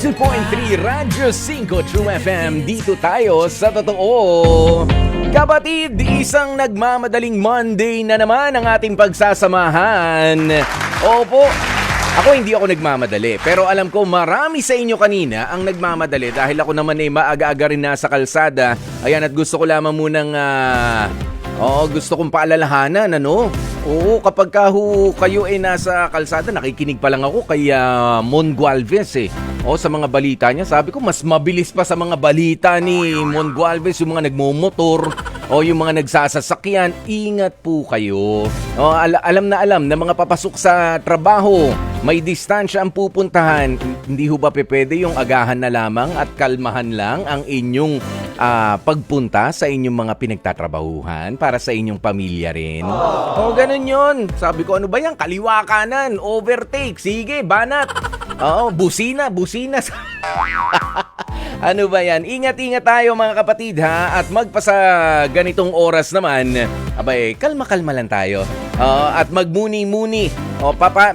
92.3 Radyo 5 True FM. Dito tayo sa totoo. Kapatid, isang nagmamadaling Monday na naman ang ating pagsasamahan. Opo, hindi ako nagmamadali. Pero alam ko marami sa inyo kanina ang nagmamadali dahil ako naman ay maaga-aga rin nasa kalsada. Ayan, at gusto ko lamang munang gusto kong paalalahanan, ano? Oo, kapag kayo ay nasa kalsada, nakikinig pa lang ako kay Mon Gualvez eh. Sa mga balita niya, sabi ko mas mabilis pa sa mga balita ni Mon Gualvez yung mga nagmumotor o yung mga nagsasasakyan. Ingat po kayo. Alam na mga papasok sa trabaho, may distansya ang pupuntahan. Hindi ho ba pwede yung agahan na lamang at kalmahan lang ang inyong pagpunta sa inyong mga pinagtatrabahuhan para sa inyong pamilya rin? Ganun yun. Sabi ko, ano ba yan? Kaliwa kanan, overtake, sige, banat. Busina. Ano ba yan? Ingat-ingat tayo mga kapatid ha. At magpasa ganitong oras naman, kalma-kalma lang tayo. At magmuni-muni.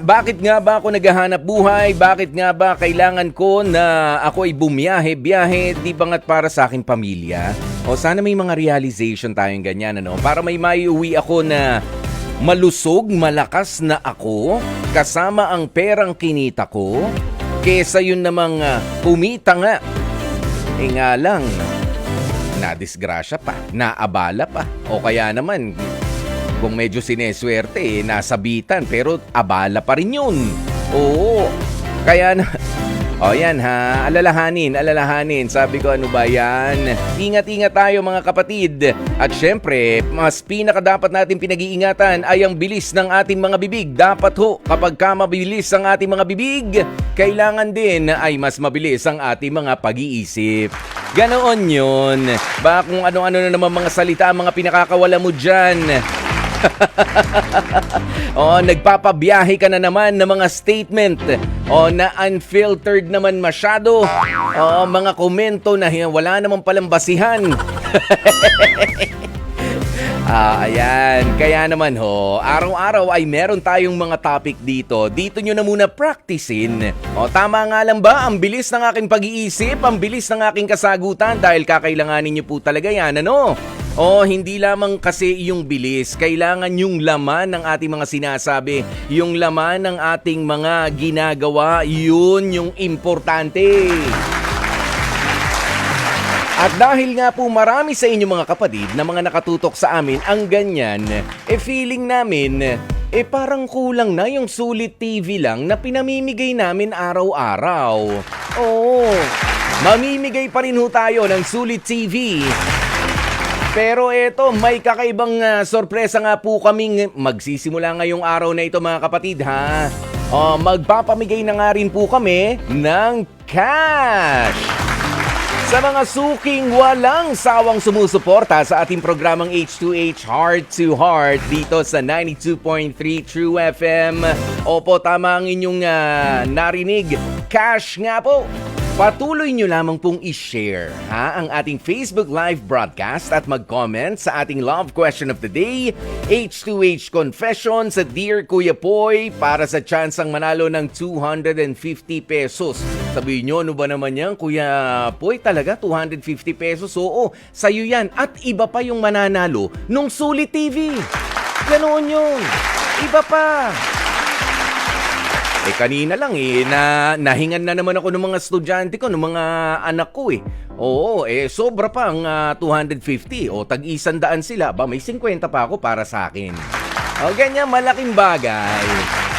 Bakit nga ba ako naghahanap buhay? Bakit nga ba kailangan ko na ako ay bumiyahe? Di ba nga't para sa aking pamilya? Sana may mga realization tayong ganyan, ano? Para may maiuwi ako na malusog, malakas na ako, kasama ang perang kinita ko, kesa yun namang kumita nga. Nga lang, nadisgrasya pa, naabala pa, o kaya naman, kung medyo sineswerte, nasabitan, pero abala pa rin yun. Oo, kaya na... yan ha, alalahanin. Sabi ko, ano ba yan? Ingat-ingat tayo mga kapatid. At syempre, mas pinakadapat natin pinag-iingatan ay ang bilis ng ating mga bibig. Dapat kapag mabilis ang ating mga bibig, kailangan din ay mas mabilis ang ating mga pag-iisip. Ganoon yun. Kung ano-ano na naman mga salita, mga pinakakawala mo dyan. Nagpapabiyahe ka na naman ng mga statement na unfiltered naman masyado. Mga komento na wala namang palang basihan. Ayan, kaya naman araw-araw ay meron tayong mga topic dito. Dito nyo na muna practicein. Tama nga lang ba? Ang bilis ng aking pag-iisip, ang bilis ng aking kasagutan dahil kakailanganin nyo po talaga yan, ano? Hindi lamang kasi yung bilis, kailangan yung laman ng ating mga sinasabi, yung laman ng ating mga ginagawa, yun yung importante. At dahil nga po marami sa inyong mga kapatid na mga nakatutok sa amin ang ganyan, feeling namin, parang kulang na yung Sulit TV lang na pinamimigay namin araw-araw. Mamimigay pa rin tayo ng Sulit TV. Pero may kakaibang sorpresa nga po kaming magsisimula ngayong araw na ito mga kapatid ha. Magpapamigay na nga rin po kami ng cash sa mga suking walang sawang sumusuporta sa ating programang H2H Heart to Heart dito sa 92.3 True FM. Opo, tama ang inyong narinig. Cash nga po. Patuloy nyo lamang pong i-share ang ating Facebook Live broadcast at mag-comment sa ating love question of the day, H2H Confession sa Dear Kuya Poy para sa tsansang manalo ng 250 pesos. Sabihin nyo, ano ba naman yan, Kuya Poy? Talaga, 250 pesos? Oo, sa'yo yan. At iba pa yung mananalo nung Sulit TV. Ganoon yun. Iba pa. Kanina lang nahingan na naman ako ng mga estudyante ko, ng mga anak ko sobra pa ang 250 tag-100 sila, may 50 pa ako para sa akin. Ganyan, malaking bagay.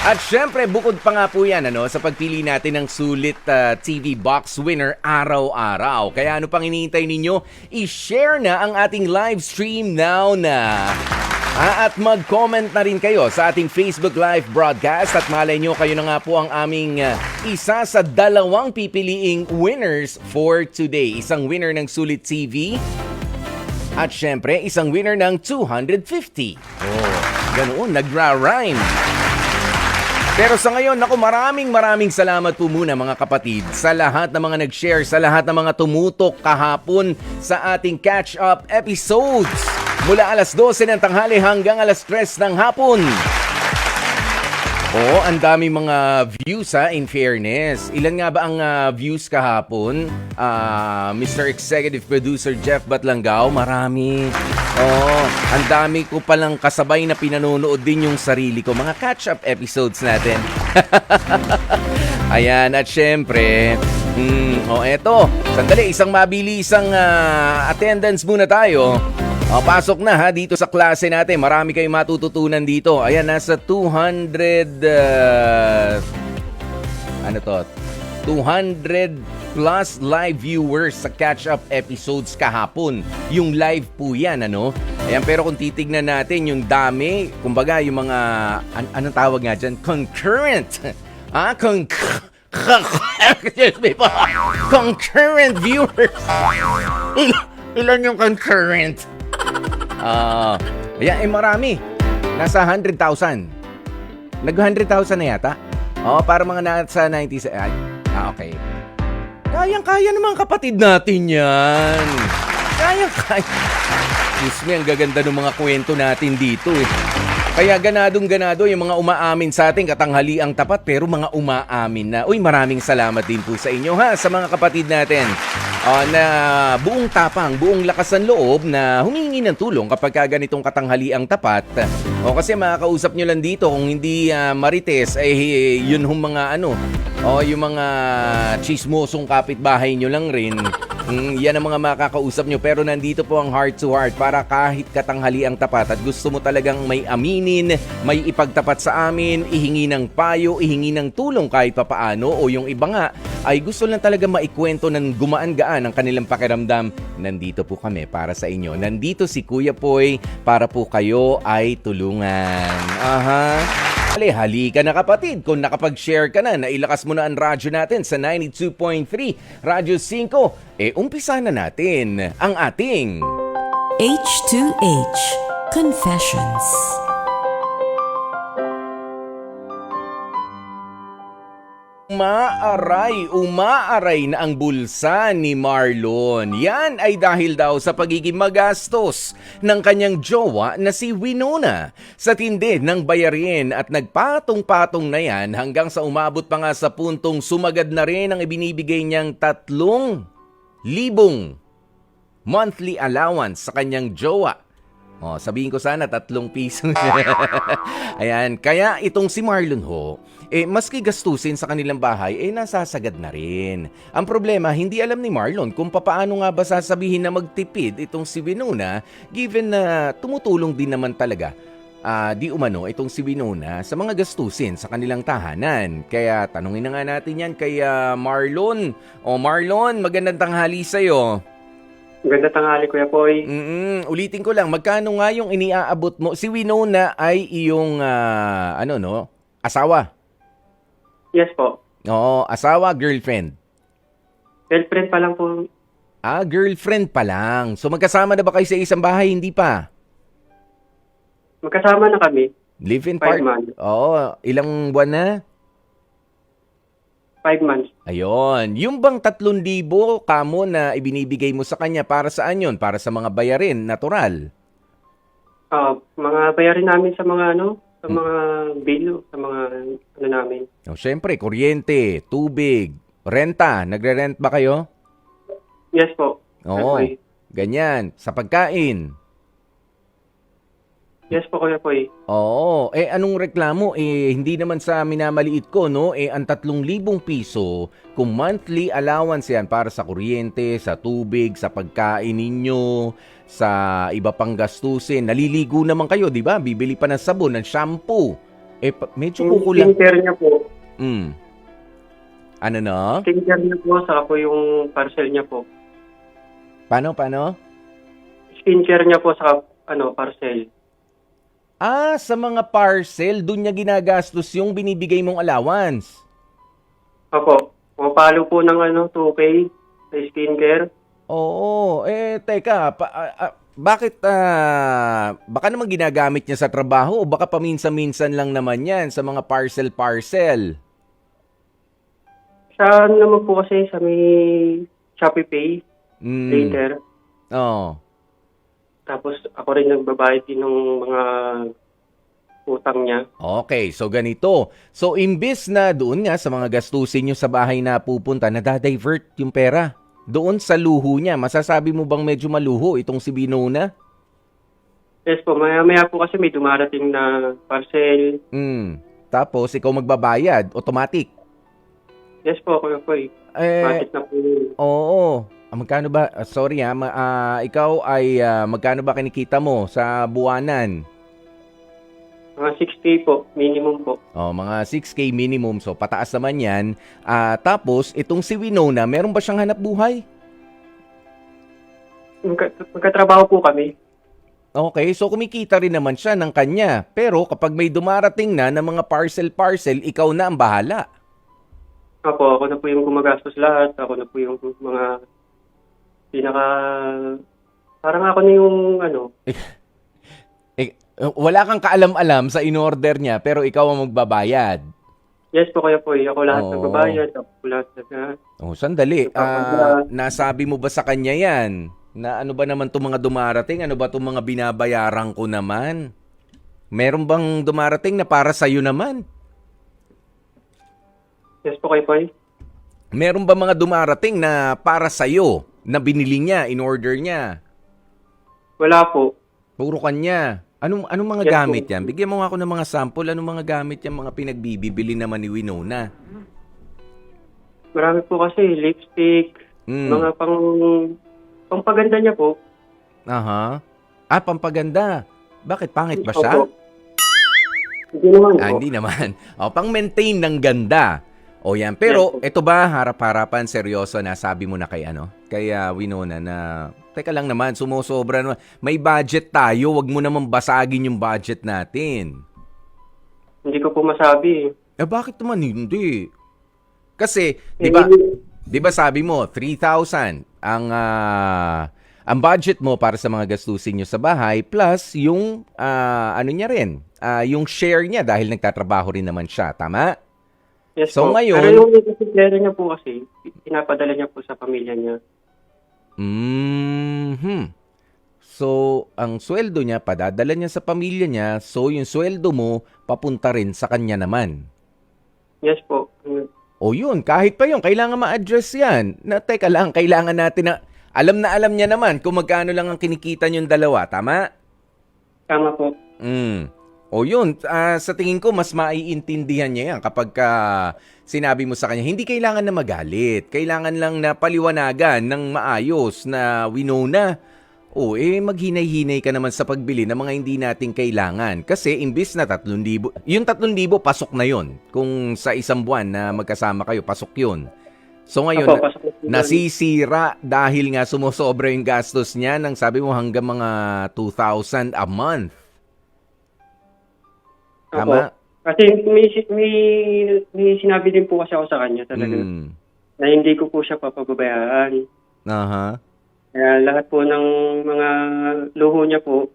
At syempre, bukod pa nga po yan sa pagpili natin ng Sulit TV Box winner araw-araw. Kaya ano pang hinihintay ninyo? I-share na ang ating live stream now na. At mag-comment na rin kayo sa ating Facebook Live broadcast at malay nyo kayo na nga po ang aming isa sa 2 pipiliing winners for today. Isang winner ng Sulit TV at syempre isang winner ng 250. Ganoon, nagra-rhyme. Pero sa ngayon, maraming salamat po muna mga kapatid sa lahat ng mga nag-share, sa lahat ng mga tumutok kahapon sa ating catch-up episodes. Mula alas 12 ng tanghali hanggang alas 3 ng hapon. Oo, ang dami mga views in fairness. Ilan nga ba ang views kahapon? Mr. Executive Producer Jeff Batlangao, marami. Oo, ang dami ko palang kasabay na pinanonood din yung sarili ko. Mga catch-up episodes natin. Ayan, at syempre, eto, sandali, isang mabilisang attendance muna tayo. Pasok na ha dito sa klase natin. Marami kayong matututunan dito. Ayan, nasa 200 200 plus live viewers sa catch-up episodes kahapon. Yung live po yan, ano? Ayan, pero kung titignan natin yung dami, kumbaga yung mga, anong tawag nga dyan? Concurrent. Concurrent viewers. Ilan yung concurrent? Ayan, marami. Nasa 100,000. Nag-100,000 na yata. Para mga nasa 90s. Okay. Kayang-kaya naman kapatid natin yan. Kayang-kaya. Diyos me, ang gaganda ng mga kwento natin dito eh. Kaya ganadong-ganado yung mga umaamin sa ating katanghaliang tapat pero mga umaamin na. Uy, maraming salamat din po sa inyo ha, sa mga kapatid natin na buong tapang, buong lakas ng loob na humingi ng tulong kapag ganitong katanghaliang tapat. Kasi makakausap nyo lang dito kung hindi marites, yun yung mga yung mga chismosong kapitbahay nyo lang rin. Yan ang mga makakausap nyo pero nandito po ang heart to heart para kahit katanghaliang tapat at gusto mo talagang may aminin, may ipagtapat sa amin, ihingi ng payo, ihingi ng tulong kahit papaano o yung iba nga ay gusto lang talaga maikwento ng gumaan-gaan ang kanilang pakiramdam. Nandito po kami para sa inyo. Nandito si Kuya Poy para po kayo ay tulungan. Halika na kapatid, kung nakapag-share ka na, nailakas mo na ang radyo natin sa 92.3 Radyo 5, umpisa na natin ang ating H2H Confessions. Umaaray na ang bulsa ni Marlon. Yan ay dahil daw sa pagiging magastos ng kanyang jowa na si Winona sa tindi ng bayarin at nagpatong-patong na yan hanggang sa umabot pa nga sa puntong sumagad na rin ang ibinibigay niyang 3,000 monthly allowance sa kanyang jowa. Sabihin ko sana 3 piso. Ayan, kaya itong si Marlon ho, maski gastusin sa kanilang bahay, nasasagad na rin. Ang problema, hindi alam ni Marlon kung papaano nga ba sasabihin na magtipid itong si Winona, given na tumutulong din naman talaga di umano itong si Winona sa mga gastusin sa kanilang tahanan. Kaya tanungin na nga natin yan kay Marlon. Marlon, magandang tanghali sa'yo. Maganda tanghali, Kuya Poy. Ulitin ko lang, magkano nga yung iniaabot mo? Si Winona ay iyong, asawa? Yes po. Oo, asawa, girlfriend? Girlfriend pa lang po. Girlfriend pa lang. So magkasama na ba kayo sa isang bahay? Hindi pa? Magkasama na kami. Live-in 5 months. Oo, ilang buwan na? 5 months. Ayun. Yung bang 3,000 kamo na ibinibigay mo sa kanya, para saan yun? Para sa mga bayarin, natural? Mga bayarin namin sa mga sa mga bill, sa mga namin. Syempre, kuryente, tubig, renta. Nagre-rent ba kayo? Yes po. Oo. Ganyan. Sa pagkain. Yes po, Kuya Poy. Oo. Anong reklamo? Hindi naman sa minamaliit ko, no? Ang 3,000 piso, kung monthly allowance yan para sa kuryente, sa tubig, sa pagkain ninyo, sa iba pang gastusin. Naliligo naman kayo, di ba? Bibili pa ng sabon, ng shampoo. Medyo kukulang. Skincare niya po. Ano na? Skincare niya po, saka po yung parcel niya po. Paano? Skincare niya po, saka parcel. Sa mga parcel, doon niya ginagastos yung binibigay mong allowance. Opo. Pumapalo po ng 2K sa skincare. Oo. Teka. Bakit, baka naman ginagamit niya sa trabaho o baka paminsan-minsan lang naman yan sa mga parcel-parcel? Sa naman po kasi sa may Shopee Pay later. Oo. Tapos ako rin nagbabayad din ng mga utang niya. Okay, so ganito. So imbis na doon nga sa mga gastusin nyo sa bahay na pupunta, nadadivert yung pera. Doon sa luho niya, masasabi mo bang medyo maluho itong si Winona? Yes po, maya-maya po kasi may dumarating na parcel. Tapos ikaw magbabayad, automatic. Yes po, kuya po eh. Bakit na po yun? Oo. Magkano ba? Sorry ikaw ay magkano ba kinikita mo sa buwanan? Mga 6K po, minimum po. Mga 6K minimum. So, pataas naman yan. Tapos, itong si Winona, meron ba siyang hanap buhay? Magkatrabaho po kami. Okay, so kumikita rin naman siya ng kanya. Pero kapag may dumarating na ng mga parcel, ikaw na ang bahala. Ako na po yung gumagastos lahat. Ako na po yung mga pinaka... Parang ako na yung Wala kang kaalam-alam sa in-order niya, pero ikaw ang magbabayad. Yes po, kaya po eh. Ako lahat nagbabayad. Ako lahat Sandali. Nasabi mo ba sa kanya yan? Na ano ba naman itong mga dumarating? Ano ba itong mga binabayaran ko naman? Meron bang dumarating na para sa'yo naman? Yes po, kaya po eh. Meron ba mga dumarating na para sa'yo? Na binili niya, in-order niya? Wala po. Puro kanya. Anong mga Yes, gamit po. yan? Bigyan mo nga ako ng mga sample. Anong mga gamit yan? Mga pinagbibili naman ni Winona? Marami po kasi lipstick, mga pangpaganda niya po. Aha. Pampaganda. Bakit? Pangit ba siya? Opo. Hindi naman po. Hindi naman. Pang-maintain ng ganda. Yan. Pero, ito ba, harap-harapan, seryoso na sabi mo na kay Winona na, teka lang naman, sumusobra naman. May budget tayo, wag mo naman basagin yung budget natin. Hindi ko po masabi. Bakit naman hindi? Kasi, di ba sabi mo, 3,000 ang budget mo para sa mga gastusin nyo sa bahay plus yung niya rin, yung share niya dahil nagtatrabaho rin naman siya, tama? Yes So, po. ngayon... Pero yung pera niya po kasi, pinapadala niya po sa pamilya niya. So, ang sweldo niya, padadala niya sa pamilya niya, so yung sweldo mo, papunta rin sa kanya naman. Yes po. Yun, kahit pa yun, kailangan ma-address yan. Teka lang, kailangan natin na alam niya naman kung magkano lang ang kinikita niyong dalawa, tama? Tama po. Yun, sa tingin ko, mas maiintindihan niya yan kapag sinabi mo sa kanya, hindi kailangan na magalit. Kailangan lang na paliwanagan ng maayos na Winona. Maghinay-hinay ka naman sa pagbili ng mga hindi nating kailangan. Kasi imbis na 3,000, yung 3,000 pasok na yon. Kung sa isang buwan na magkasama kayo, pasok yun. So ngayon, nasisira dahil nga sumusobra yung gastos niya ng sabi mo hanggang mga 2,000 a month. Tama? Kasi may sinabi din po kasi ako sa kanya talaga na hindi ko po siya papababayaan. Aha. Kaya lahat po ng mga luho niya po,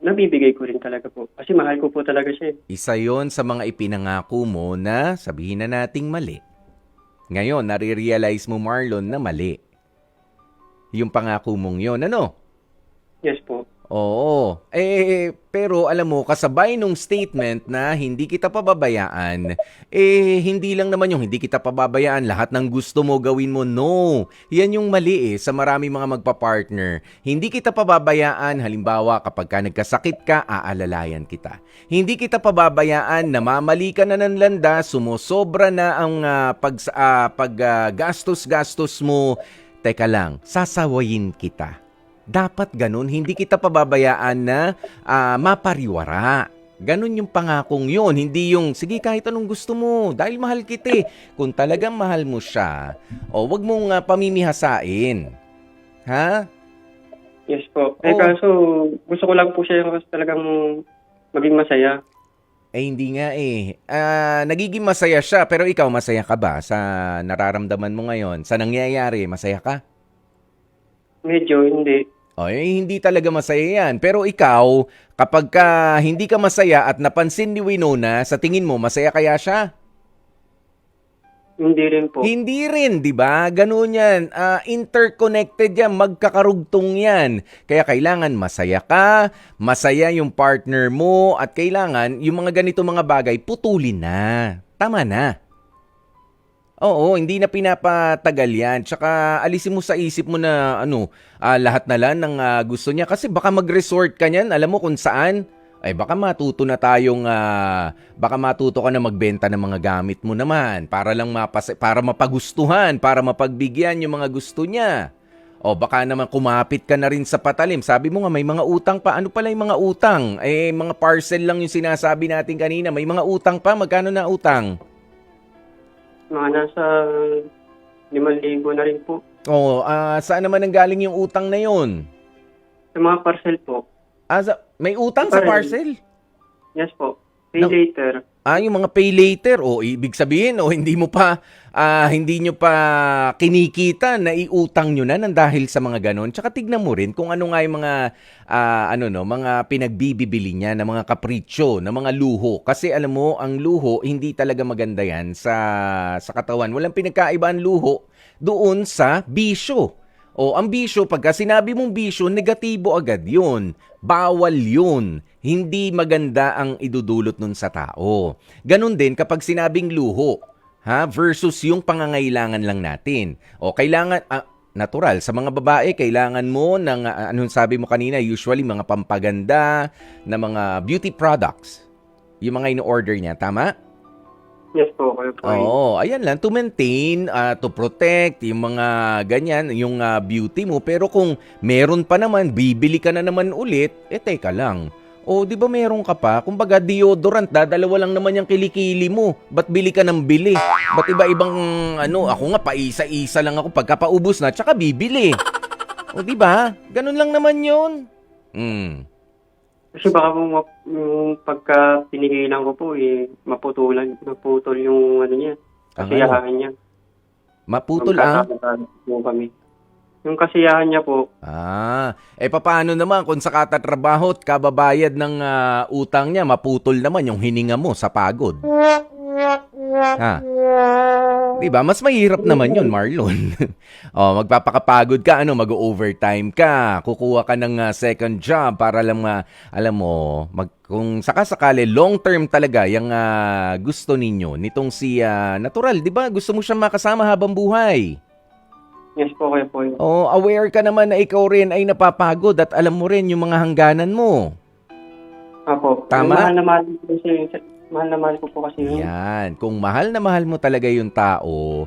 nabibigay ko rin talaga po. Kasi mahal ko po talaga siya. Isa yon sa mga ipinangako mo na sabihin na nating mali. Ngayon, nare-realize mo, Marlon, na mali. Yung pangako mong yon, ano? Yes po. Oo. Pero alam mo, kasabay nung statement na hindi kita pababayaan, hindi lang naman yung hindi kita pababayaan, lahat ng gusto mo gawin mo. No. Yan yung mali sa marami mga magpa-partner. Hindi kita pababayaan, halimbawa kapag ka nagkasakit ka, aalalayan kita. Hindi kita pababayaan, namamali ka na ng landa, sumusobra na ang paggastos-gastos mo. Teka lang, sasawayin kita. Dapat ganun, hindi kita pababayaan na mapariwara. Ganun yung pangakong yun, hindi yung, sige kahit anong gusto mo, dahil mahal kita. Kung talagang mahal mo siya, wag mong pamimihasain. Ha? Yes po. Kaso gusto ko lang po siya yung talagang maging masaya. Hindi nga nagiging masaya siya, pero ikaw masaya ka ba sa nararamdaman mo ngayon? Sa nangyayari, masaya ka? Medyo hindi. Hindi talaga masaya yan. Pero ikaw, kapag hindi ka masaya at napansin ni Winona, sa tingin mo, masaya kaya siya? Hindi rin po. Hindi rin, 'di ba? Ganun 'yan. Interconnected 'yan, magkakarugtong 'yan. Kaya kailangan masaya ka, masaya yung partner mo at kailangan yung mga ganito mga bagay putulin na. Tama na. Oo, hindi na pinapatagal 'yan. Tsaka alisin mo sa isip mo na lahat na lang ng gusto niya kasi baka mag-resort ka niyan, alam mo kung saan? Ay baka matuto na tayong baka matuto ka na magbenta ng mga gamit mo naman para lang para mapagustuhan, para mapagbigyan yung mga gusto niya. O baka naman kumapit ka na rin sa patalim. Sabi mo nga may mga utang pa. Ano pala yung mga utang? Mga parcel lang yung sinasabi natin kanina. May mga utang pa. Magkano na utang? Mga nasa 5,000 na rin po. O saan naman nanggaling yung utang na yun? Sa mga parcel po. May utang sa parcel? Yes po. Pay later. Yung mga pay later, ibig sabihin, hindi nyo pa kinikita na iutang nyo na nang dahil sa mga ganon. Tsaka tignan mo rin kung ano nga yung mga, mga pinagbibibili niya na mga kapritsyo, na mga luho. Kasi alam mo, ang luho, hindi talaga maganda yan sa katawan. Walang pinagkaiba ang luho doon sa bisyo. Ang bisyo, pagka sinabi mong bisyo, negatibo agad yun. Bawal yun. Hindi maganda ang idudulot nun sa tao. Ganon din kapag sinabing luho, versus yung pangangailangan lang natin. Kailangan, natural, sa mga babae, kailangan mo ng, anong sabi mo kanina, usually mga pampaganda, na mga beauty products. Yung mga in-order niya, tama? Yes po, kayo po. Ayan lang, to maintain, to protect, yung mga ganyan, yung beauty mo. Pero kung meron pa naman, bibili ka na naman ulit, teka lang. Di ba meron ka pa? Kumbaga deodorant, dalawa lang naman yung kilikili mo. Ba't bili ka ng bili? Ba't iba-ibang, ako nga, paisa-isa lang ako. Pagkapaubos na, tsaka bibili. Di ba? Ganun lang naman yun. Kasi baka yung pagka pinigilan ko po, maputol yung niya, kasiyahan niya. Maputol po kami. Yung kasiyahan niya po. Paano naman kung sa katatrabaho at kababayad ng utang niya, maputol naman yung hininga mo sa pagod? Diba? Mas mahirap naman yun, Marlon. Magpapakapagod ka, mag-overtime ka, kukuha ka ng second job para lang, alam mo, kung sakasakali, long term talaga yung gusto ninyo, nitong si Natural, diba? Gusto mo siyang makasama habang buhay. Yes po, kayo po. Aware ka naman na ikaw rin ay napapagod at alam mo rin yung mga hangganan mo. Apo. Tama? Mahal na mahal ko po kasi yun. Yan. Kung mahal na mahal mo talaga yung tao,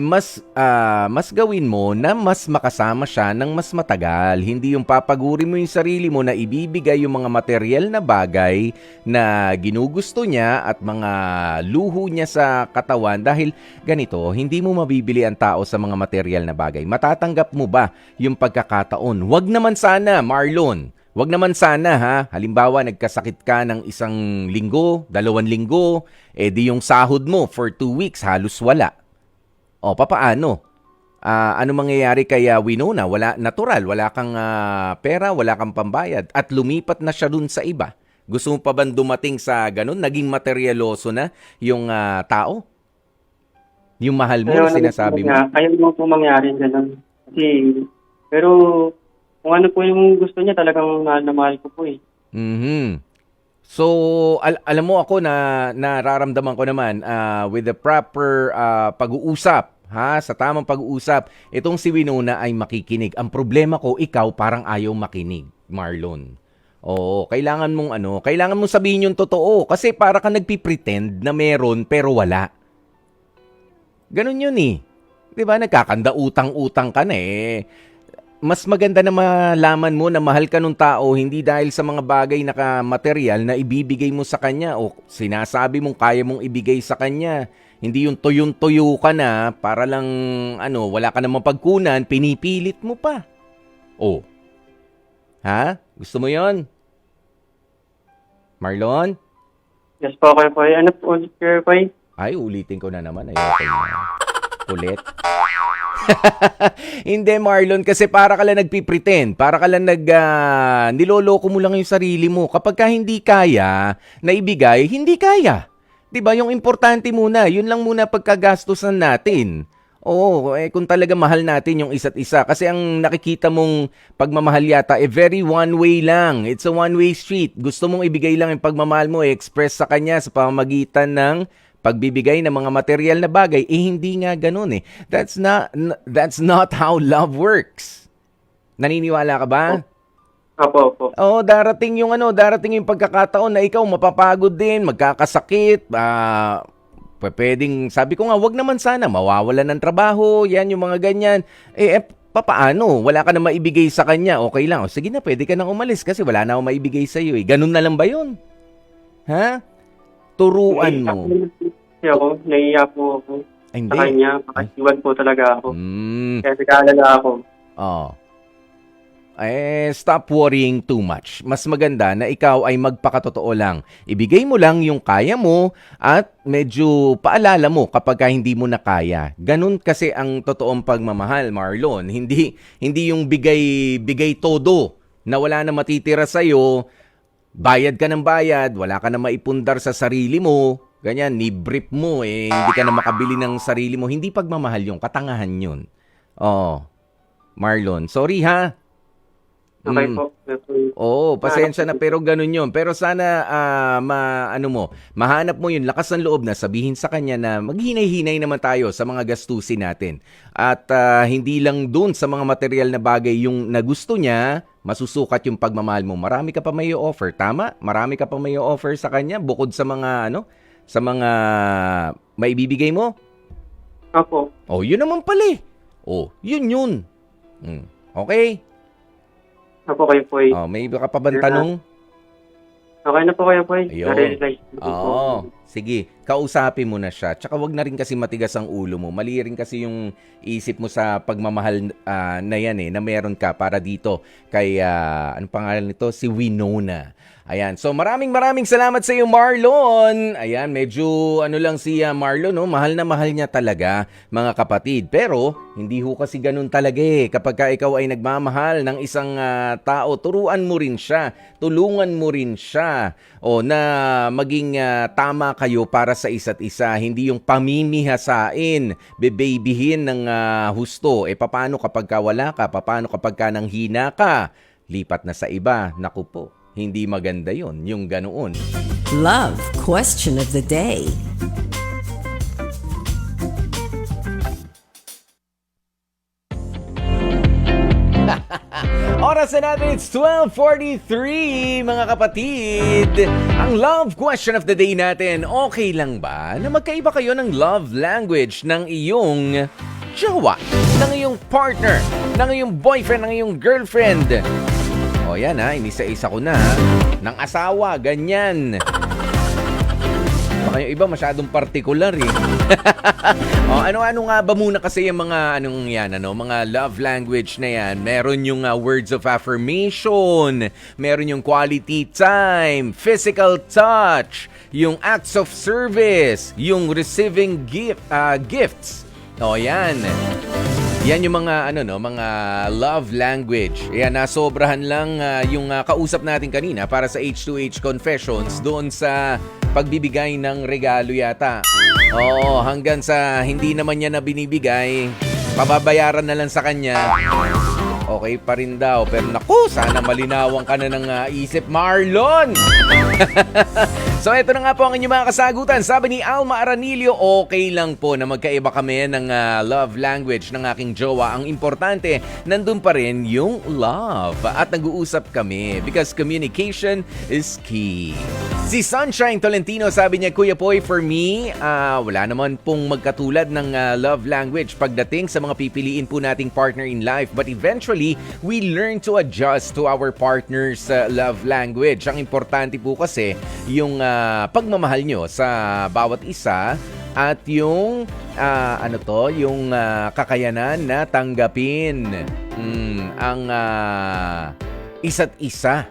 mas gawin mo na mas makasama siya ng mas matagal. Hindi yung papaguri mo yung sarili mo na ibibigay yung mga material na bagay na ginugusto niya at mga luho niya sa katawan dahil ganito, hindi mo mabibili ang tao sa mga material na bagay. Matatanggap mo ba yung pagkakataon? Wag naman sana, Marlon. Wag naman sana halimbawa nagkasakit ka ng 1 linggo, 2 linggo, di yung sahod mo for 2 weeks halos wala. Papaano? Ano mangyayari kay Winona? Natural, wala kang pera, wala kang pambayad at lumipat na siya dun sa iba. Gusto mo pa bang dumating sa ganun? Naging materialoso na yung tao? Yung mahal mo na sinasabi mo? Ayaw mo po mangyari ganun. Pero kung ano po yung gusto niya, talagang mahal na mahal ko po . So, alam mo ako na nararamdaman ko naman with the proper pag-uusap, sa tamang pag-uusap, itong si Winona ay makikinig. Ang problema ko, ikaw parang ayaw makinig, Marlon. Kailangan mong sabihin yung totoo kasi para ka nagpipretend na meron pero wala. Ganun yun 'Di ba? Nagkakanda utang-utang ka na Mas maganda na malaman mo na mahal ka nung tao hindi dahil sa mga bagay na material na ibibigay mo sa kanya o sinasabi mong kaya mong ibigay sa kanya. Hindi yung tuyong-tuyo ka na para lang wala ka namang pagkunan, pinipilit mo pa. Gusto mo yon? Marlon? Yes po, kayo po. Ano po, kayo po? Ay, ulitin ko na naman. Ayoko na. Ulit. Hindi, Marlon, kasi para ka lang nagpipretend, para ka lang niloloko mo lang yung sarili mo. Kapag ka hindi kaya na ibigay, hindi kaya. 'Di ba? Yung importante muna, yun lang muna pagkagastusan natin. Oo, kung talaga mahal natin yung isa't isa. Kasi ang nakikita mong pagmamahal yata, very one-way lang. It's a one-way street. Gusto mong ibigay lang yung pagmamahal mo, express sa kanya sa pamamagitan ng pagbibigay ng mga material na bagay. Hindi nga ganun eh. That's not how love works. Naniniwala ka ba? Opo. Oo, darating yung pagkakataon na ikaw mapapagod din, magkakasakit, pwedeng, sabi ko nga, wag naman sana, mawawalan ng trabaho, yan yung mga ganyan. Papaano? Wala ka na maibigay sa kanya, okay lang. O, sige na, pwede ka nang umalis kasi wala na akong maibigay sa iyo. Ganun na lang ba yun? Ha? Turuan mo. Naiiya po ako. Ay, hindi. Sa kanya, makasiwan po talaga ako. Kaya nag-aalala ako. Oh. Stop worrying too much. Mas maganda na ikaw ay magpakatotoo lang. Ibigay mo lang yung kaya mo at medyo paalala mo kapag hindi mo na kaya. Ganun kasi ang totoong pagmamahal, Marlon. Hindi yung bigay todo na wala na matitira sa'yo, bayad ka ng bayad, wala ka na maipundar sa sarili mo, ganyan, ni-brief mo, hindi ka na makabili ng sarili mo. Hindi pagmamahal yung katangahan yun. Oh, Marlon, sorry ha. Okay po. Oo, pasensya na pero ganun yun. Pero sana mahanap mo yun, lakas ng loob na sabihin sa kanya na maghinay-hinay naman tayo sa mga gastusin natin. At hindi lang dun sa mga material na bagay yung nagusto niya, masusukat yung pagmamahal mo. Marami ka pa may offer, tama? Marami ka pa may offer sa kanya bukod sa mga sa mga maibibigay mo? Opo. Oh, yun naman pala eh. Oh, yun. Okay? Opo, kayo po. Oh, may iba ka pa bang tanong? Okay na po kayo po. Ayun. Oo. Sige, kausapin mo na siya. Tsaka wag na rin kasi matigas ang ulo mo. Mali rin kasi yung isip mo sa pagmamahal na yan na meron ka para dito kay, ano pangalan nito? Si Winona. Ayan. So maraming salamat sa iyo, Marlon. Ayan, medyo lang si Marlon, no? Mahal na mahal niya talaga, mga kapatid. Pero hindi ho kasi ganun talaga eh. Kapag ka ikaw ay nagmamahal ng isang tao, turuan mo rin siya, tulungan mo rin siya na maging tama kayo para sa isa't isa. Hindi yung pamimihasain, bebabyhin ng husto. Paano kapag ka wala ka? Paano kapag ka nanghina ka? Lipat na sa iba. Naku po. Hindi maganda yon, yung ganoon. Love question of the day. Oras na natin, it's 12:43, mga kapatid. Ang love question of the day natin, okay lang ba na magkaiba kayo ng love language ng iyong jowa, ng iyong partner, ng iyong boyfriend, ng iyong girlfriend? O yan inisa-isa ko na ng asawa, ganyan. Baka yung iba masyadong partikular eh. Ano-ano nga ba muna kasi yung mga mga love language na yan? Meron yung words of affirmation, meron yung quality time, physical touch, yung acts of service, yung receiving gifts. O yan. Yan yung mga mga love language. Ayan, nasobrahan lang yung kausap natin kanina para sa H2H Confessions doon sa pagbibigay ng regalo yata. Oo, hanggang sa hindi naman niya na binibigay, pababayaran na lang sa kanya. Okay pa rin daw. Pero naku, sana malinawan ka na ng isip, Marlon! So, ito na nga po ang inyong mga kasagutan. Sabi ni Alma Aranilio, okay lang po na magkaiba kami ng love language ng aking jowa. Ang importante, nandun pa rin yung love. At nag-uusap kami because communication is key. Si Sunshine Tolentino, sabi niya, Kuya Poy, for me, wala naman pong magkatulad ng love language pagdating sa mga pipiliin po nating partner in life. But eventually, we learn to adjust to our partner's love language. Ang importante po kasi, yung pagmamahal nyo sa bawat isa at yung yung kakayanan na tanggapin ang isa't isa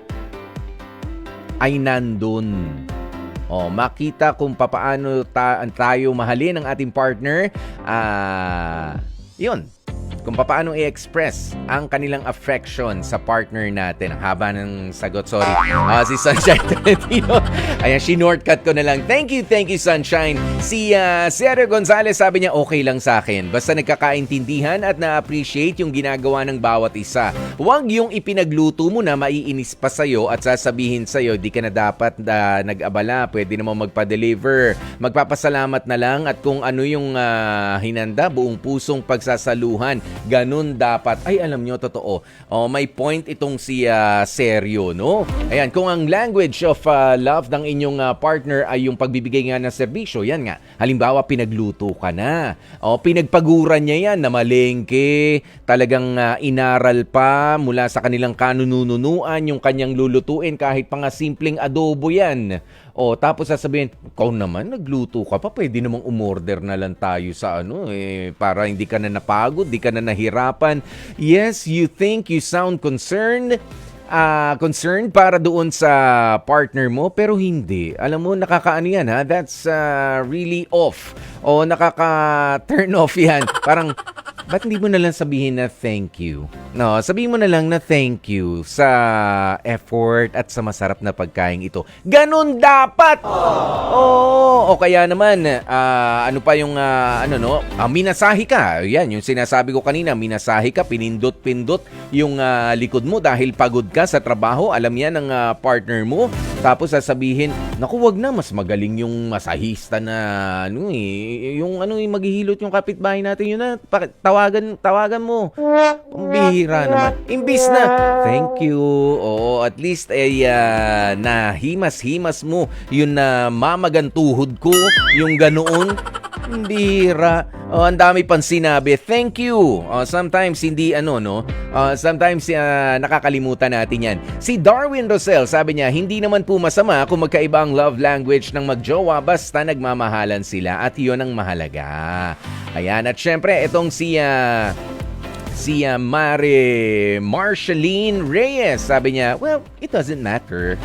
ay nandun. Makita kung papaano tayo mahalin ang ating partner. Yun. kung paano i-express ang kanilang affection sa partner natin. Ang haba ng sagot, sorry. Si Sunshine Tolentino. Ayan, shortcut ko na lang. Thank you, Sunshine. Si Sergio Gonzalez, sabi niya, okay lang sa akin. Basta nagkakaintindihan at na-appreciate yung ginagawa ng bawat isa. Huwag yung ipinagluto mo na maiinis pa sa'yo at sasabihin sa'yo, di ka na dapat nag-abala. Pwede naman magpa-deliver. Magpapasalamat na lang at kung ano yung hinanda, buong pusong pagsasaluhan. Ganun dapat. Ay, alam nyo, totoo. May point itong si Sergio, no? Ayan, kung ang language of love ng inyong partner ay yung pagbibigay nga ng serbisyo, yan nga. Halimbawa, pinagluto ka na. Pinagpaguran niya yan na malengke. Talagang inaral pa mula sa kanilang kanununuan yung kanyang lulutuin kahit pa nga simpleng adobo yan. Tapos sasabihin, ikaw naman, nagluto ka pa, pwede namang umorder na lang tayo sa para hindi ka na napagod, hindi ka na nahirapan. Yes, you think, you sound concerned para doon sa partner mo, pero hindi. Alam mo, nakakaano yan, ha? That's really off. Nakaka-turn off yan. Parang, ba't hindi mo na lang sabihin na thank you? No, sabihin mo na lang na thank you sa effort at sa masarap na pagkain ito. Ganun dapat! O kaya naman, ano pa yung, minasahi ka. Yan, yung sinasabi ko kanina, minasahi ka, pinindot-pindot yung likod mo dahil pagod ka sa trabaho. Alam yan ng partner mo. Tapos sasabihin, naku, wag na, mas magaling yung masahista na, yung maghihilot yung kapitbahay natin, yun na, tawagan mo. Pambihira naman. Imbis na, thank you. At least ay nahimas-himas mo yung mamagantuhod ko, yung ganoon. Bihira. Ang dami pang sinabi. Thank you. Sometimes hindi sometimes nakakalimutan natin yan. Si Darwin Rosel, sabi niya, hindi naman po masama kung magkaiba ang love language ng magjowa basta nagmamahalan sila at yun ang mahalaga. Ayan, at syempre, itong si Marceline Reyes, sabi niya, well, it doesn't matter.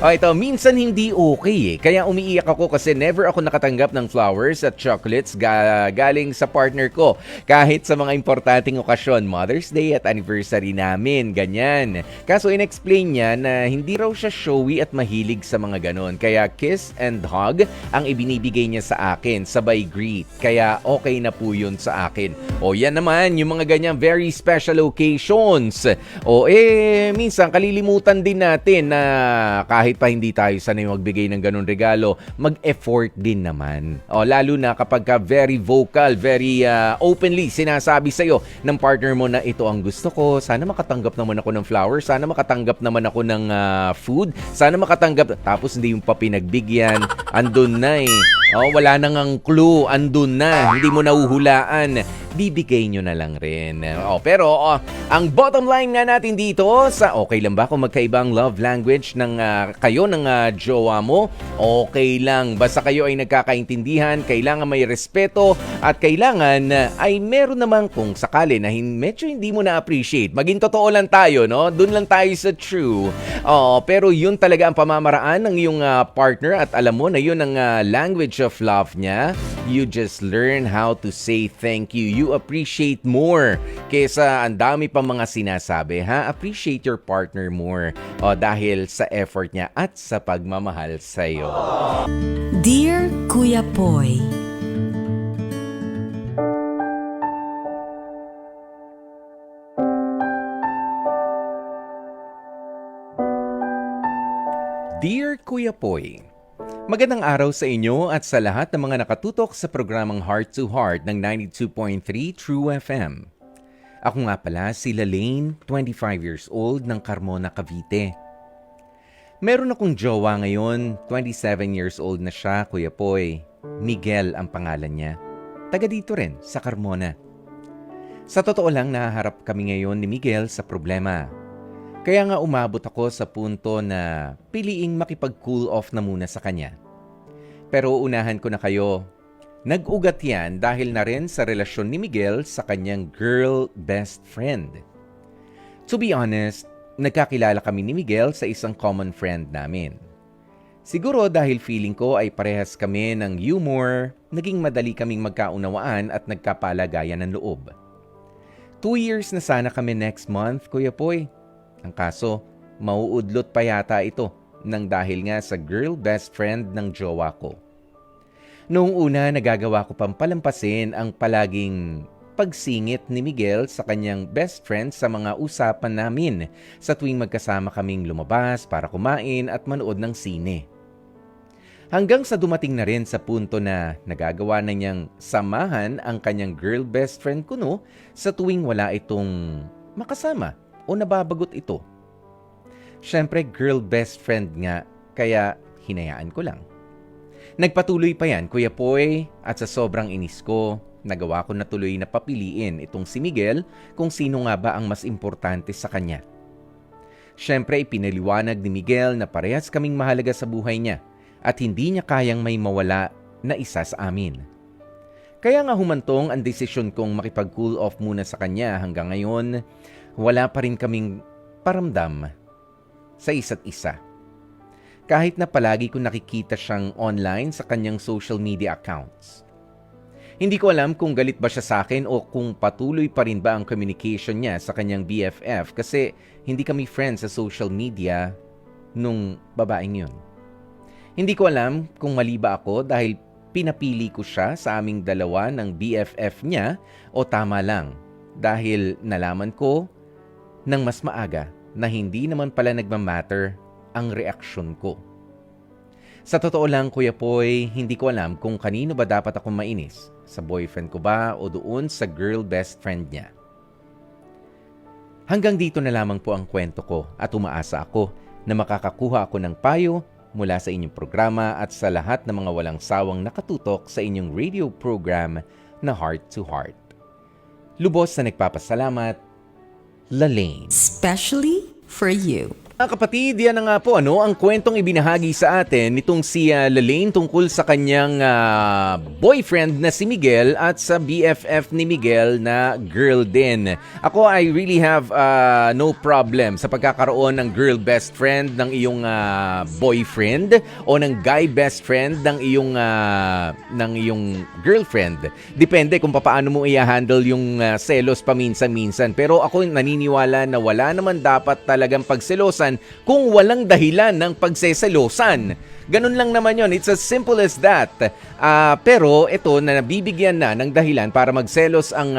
Ito, minsan hindi okay kaya umiiyak ako kasi never ako nakatanggap ng flowers at chocolates galing sa partner ko. Kahit sa mga importanteng okasyon, Mother's Day at anniversary namin, ganyan. Kaso in-explain niya na hindi raw siya showy at mahilig sa mga ganon. Kaya kiss and hug ang ibinibigay niya sa akin, sabay greet. Kaya okay na po yun sa akin. Yan naman, yung mga ganyang very special occasions. Minsan kalilimutan din natin na kahit pa hindi tayo sanay magbigay ng ganun regalo, mag-effort din naman. Lalo na kapag ka very vocal, very openly sinasabi sa'yo ng partner mo na ito ang gusto ko, sana makatanggap naman ako ng flowers, sana makatanggap naman ako ng food, sana makatanggap, tapos hindi yung pa pinagbigyan, andun na wala nang ang clue, andun na, hindi mo nahuhulaan, bibigay nyo na lang rin. Pero ang bottom line nga natin dito sa okay lang ba kung magkaibang love language ng kayo ng jowa mo? Okay lang. Basta kayo ay nagkakaintindihan, kailangan may respeto at kailangan ay meron naman kung sakali na medyo hindi mo na-appreciate. Maging totoo lang tayo, no? Doon lang tayo sa true. Pero yun talaga ang pamamaraan ng iyong partner at alam mo na yun ang language of love niya. You just learn how to say thank you. You appreciate more kesa ang dami pang mga sinasabi, ha? Appreciate your partner more dahil sa effort niya at sa pagmamahal sa'yo. Dear Kuya Poy, Dear Kuya Poy, magandang araw sa inyo at sa lahat ng mga nakatutok sa programang Heart to Heart ng 92.3 True FM. Ako nga pala si Lalaine, 25 years old ng Carmona, Cavite. Meron akong jowa ngayon, 27 years old na siya, Kuya Poy. Miguel ang pangalan niya. Taga dito rin, sa Carmona. Sa totoo lang, nahaharap kami ngayon ni Miguel sa problema. Kaya nga umabot ako sa punto na piliing makipag-cool off na muna sa kanya. Pero unahan ko na kayo. Nag-ugat yan dahil na rin sa relasyon ni Miguel sa kanyang girl best friend. To be honest, nagkakilala kami ni Miguel sa isang common friend namin. Siguro dahil feeling ko ay parehas kami ng humor, naging madali kaming magkaunawaan at nagkapalagayan ng loob. 2 years na sana kami next month, Kuya Poy. Ang kaso, mauudlot pa yata ito nang dahil nga sa girl best friend ng jowa ko. Noong una, nagagawa ko pang palampasin ang palaging pagsingit ni Miguel sa kanyang best friend sa mga usapan namin sa tuwing magkasama kaming lumabas para kumain at manood ng sine. Hanggang sa dumating na rin sa punto na nagagawa na niyang samahan ang kanyang girl best friend kuno sa tuwing wala itong makasama o nababagot ito. Siyempre, girl best friend nga, kaya hinayaan ko lang. Nagpatuloy pa yan, Kuya Poy, at sa sobrang inis ko, nagawa ko na tuloy na papiliin itong si Miguel kung sino nga ba ang mas importante sa kanya. Siyempre, ipinaliwanag ni Miguel na parehas kaming mahalaga sa buhay niya at hindi niya kayang may mawala na isa sa amin. Kaya nga humantong ang desisyon kong makipag-cool off muna sa kanya hanggang ngayon, wala pa rin kaming paramdam sa isa't isa. Kahit na palagi ko nakikita siyang online sa kanyang social media accounts. Hindi ko alam kung galit ba siya sa akin o kung patuloy pa rin ba ang communication niya sa kanyang BFF kasi hindi kami friends sa social media nung babaeng yun. Hindi ko alam kung mali ba ako dahil pinapili ko siya sa aming dalawa ng BFF niya o tama lang dahil nalaman ko ng mas maaga na hindi naman pala nagmamatter ang reaksyon ko. Sa totoo lang, Kuya Poy, hindi ko alam kung kanino ba dapat akong mainis. Sa boyfriend ko ba o doon sa girl best friend niya. Hanggang dito na lamang po ang kwento ko at umaasa ako na makakakuha ako ng payo mula sa inyong programa at sa lahat ng mga walang sawang nakatutok sa inyong radio program na Heart to Heart. Lubos na nagpapasalamat, Lalaine. Especially for you. Mga kapatid, yan na nga po ang kwentong ibinahagi sa atin nitong si Lalaine tungkol sa kanyang boyfriend na si Miguel at sa BFF ni Miguel na girl din. Ako, I really have no problem sa pagkakaroon ng girl best friend ng iyong boyfriend o ng guy best friend ng iyong girlfriend. Depende kung paano mo i-handle yung selos paminsan-minsan. Pero ako naniniwala na wala naman dapat talagang pagselosan kung walang dahilan ng pagseselosan. Ganun lang naman yon. It's as simple as that. Pero ito na nabibigyan na ng dahilan para magselos ang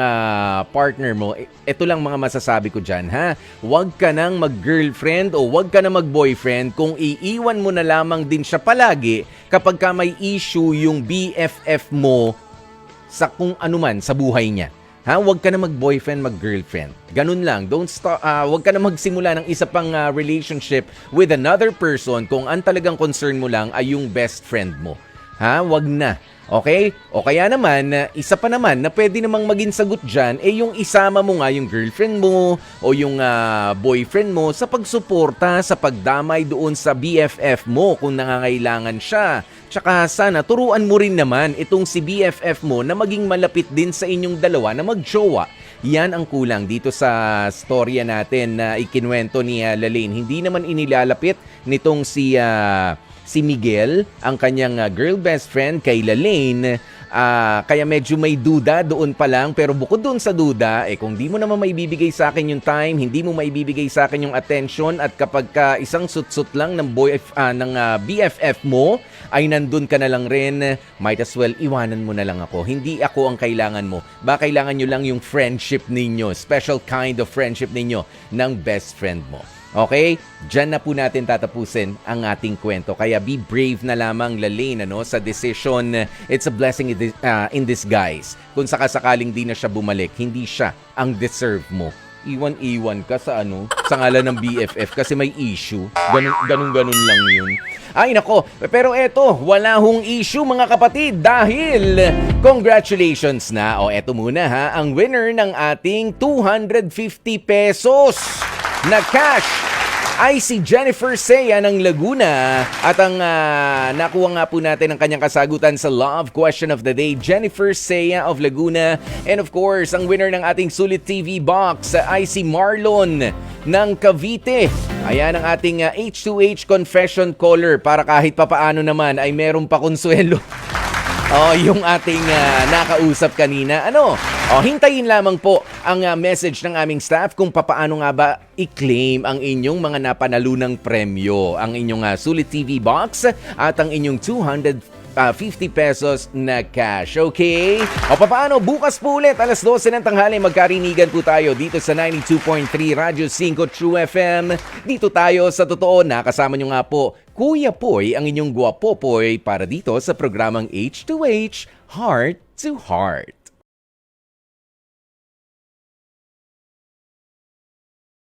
partner mo. Ito lang mga masasabi ko dyan, ha? Huwag ka nang mag-girlfriend o huwag ka nang mag-boyfriend kung iiwan mo na lamang din siya palagi kapag ka may issue yung BFF mo sa kung anuman sa buhay niya. Ha, huwag ka na mag-boyfriend, mag-girlfriend. Ganun lang. Huwag ka na magsimula ng isa pang relationship with another person kung ang talagang concern mo lang ay yung best friend mo. Ha, huwag na. Okay? O kaya naman, isa pa naman na pwede namang maging sagot dyan, yung isama mo nga yung girlfriend mo o yung boyfriend mo sa pagsuporta, sa pagdamay doon sa BFF mo kung nangangailangan siya. Tsaka sana turuan mo rin naman itong si BFF mo na maging malapit din sa inyong dalawa na magjowa. Yan ang kulang dito sa storya natin na ikinwento ni Lalaine. Hindi naman inilalapit nitong si Miguel, ang kanyang girl best friend kay Lalaine. Kaya medyo may duda doon pa lang, pero bukod doon sa duda, kung di mo naman maibibigay sa akin yung time, hindi mo maibibigay sa akin yung attention, at kapag ka isang sutsut lang ng BFF mo, ay nandun ka na lang rin, might as well iwanan mo na lang ako. Hindi ako ang kailangan mo. Ba kailangan nyo lang yung friendship ninyo, special kind of friendship ninyo ng best friend mo. Okay? Diyan na po natin tatapusin ang ating kwento. Kaya be brave na lamang, Lalaine, sa decision. It's a blessing in disguise. Kung sakasakaling di na siya bumalik, hindi siya ang deserve mo. Iwan-iwan ka sa sa ngalan ng BFF kasi may issue. Ganun lang yun. Ay nako, pero eto, wala hong issue mga kapatid dahil congratulations na. Eto muna ang winner ng ating 250 pesos na cash ay si Jennifer Seya ng Laguna. At ang nakuha nga po natin ang kanyang kasagutan sa Love Question of the Day, Jennifer Seya of Laguna. And of course, ang winner ng ating Sulit TV box ay si Marlon ng Cavite. Ayan ang ating H2H confession caller para kahit papaano naman ay meron pa konsuelo. Yung ating nakausap kanina. Hintayin lamang po ang message ng aming staff kung papaano nga ba i-claim ang inyong mga napanalunang premyo. Ang inyong Sulit TV box at ang inyong 250 pesos na cash. Okay? Papaano? Bukas po ulit, alas 12 ng tanghali, magkarinigan po tayo dito sa 92.3 Radyo 5 True FM. Dito tayo sa totoo, nakasama nyo nga po, Kuya Poy, ang inyong gwapo Poy, para dito sa programang H2H, Heart to Heart.